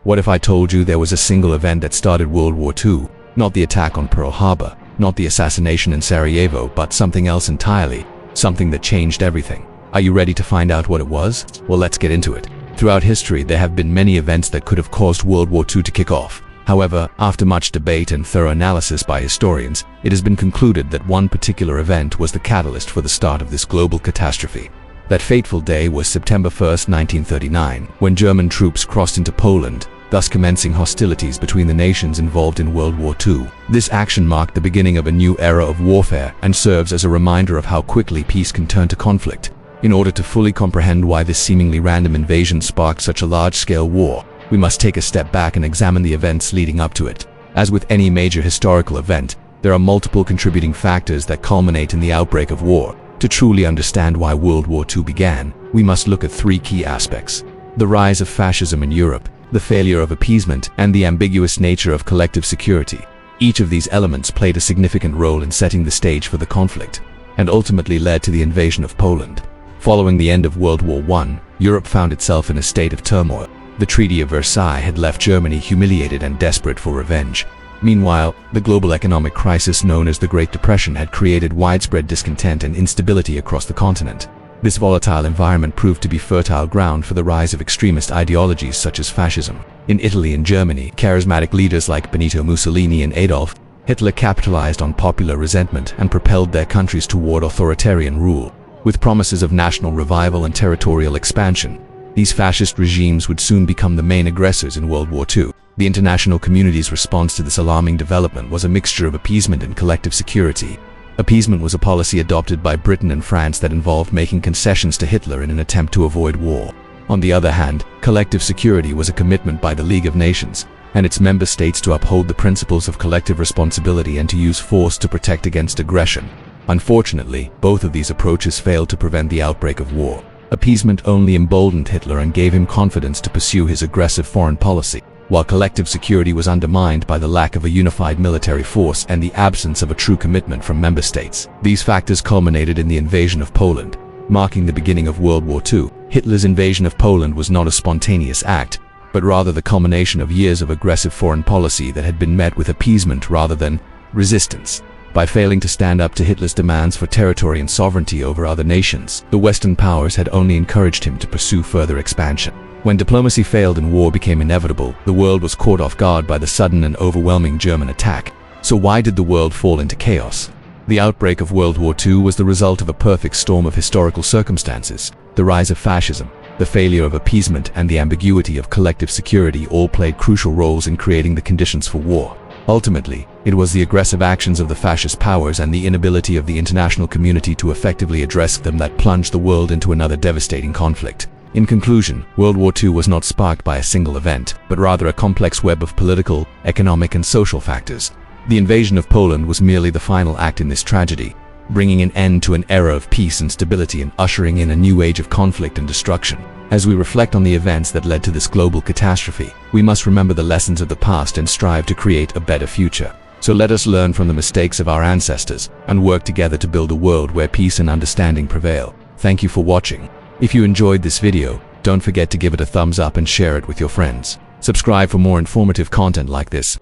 What if I told you there was a single event that started World War II? Not the attack on Pearl Harbor, not the assassination in Sarajevo, but something else entirely. Something that changed everything. Are you ready to find out what it was? Well, let's get into it. Throughout history, there have been many events that could have caused World War II to kick off. However, after much debate and thorough analysis by historians, it has been concluded that one particular event was the catalyst for the start of this global catastrophe. That fateful day was September 1st, 1939, when German troops crossed into Poland, thus commencing hostilities between the nations involved in World War II. This action marked the beginning of a new era of warfare and serves as a reminder of how quickly peace can turn to conflict. In order to fully comprehend why this seemingly random invasion sparked such a large-scale war, we must take a step back and examine the events leading up to it. As with any major historical event, there are multiple contributing factors that culminate in the outbreak of war. To truly understand why World War II began, we must look at three key aspects: the rise of fascism in Europe, the failure of appeasement, and the ambiguous nature of collective security. Each of these elements played a significant role in setting the stage for the conflict, and ultimately led to the invasion of Poland. Following the end of World War I, Europe found itself in a state of turmoil. The Treaty of Versailles had left Germany humiliated and desperate for revenge. Meanwhile, the global economic crisis known as the Great Depression had created widespread discontent and instability across the continent. This volatile environment proved to be fertile ground for the rise of extremist ideologies such as fascism. In Italy and Germany, charismatic leaders like Benito Mussolini and Adolf Hitler capitalized on popular resentment and propelled their countries toward authoritarian rule. With promises of national revival and territorial expansion, these fascist regimes would soon become the main aggressors in World War II. The international community's response to this alarming development was a mixture of appeasement and collective security. Appeasement was a policy adopted by Britain and France that involved making concessions to Hitler in an attempt to avoid war. On the other hand, collective security was a commitment by the League of Nations and its member states to uphold the principles of collective responsibility and to use force to protect against aggression. Unfortunately, both of these approaches failed to prevent the outbreak of war. Appeasement only emboldened Hitler and gave him confidence to pursue his aggressive foreign policy, while collective security was undermined by the lack of a unified military force and the absence of a true commitment from member states. These factors culminated in the invasion of Poland, marking the beginning of World War II. Hitler's invasion of Poland was not a spontaneous act, but rather the culmination of years of aggressive foreign policy that had been met with appeasement rather than resistance. By failing to stand up to Hitler's demands for territory and sovereignty over other nations, the Western powers had only encouraged him to pursue further expansion. When diplomacy failed and war became inevitable, the world was caught off guard by the sudden and overwhelming German attack. So why did the world fall into chaos? The outbreak of World War II was the result of a perfect storm of historical circumstances. The rise of fascism, the failure of appeasement, and the ambiguity of collective security all played crucial roles in creating the conditions for war. Ultimately, it was the aggressive actions of the fascist powers and the inability of the international community to effectively address them that plunged the world into another devastating conflict. In conclusion, World War II was not sparked by a single event, but rather a complex web of political, economic, and social factors. The invasion of Poland was merely the final act in this tragedy, bringing an end to an era of peace and stability and ushering in a new age of conflict and destruction. As we reflect on the events that led to this global catastrophe, we must remember the lessons of the past and strive to create a better future. So let us learn from the mistakes of our ancestors and work together to build a world where peace and understanding prevail. Thank you for watching. If you enjoyed this video, don't forget to give it a thumbs up and share it with your friends. Subscribe for more informative content like this.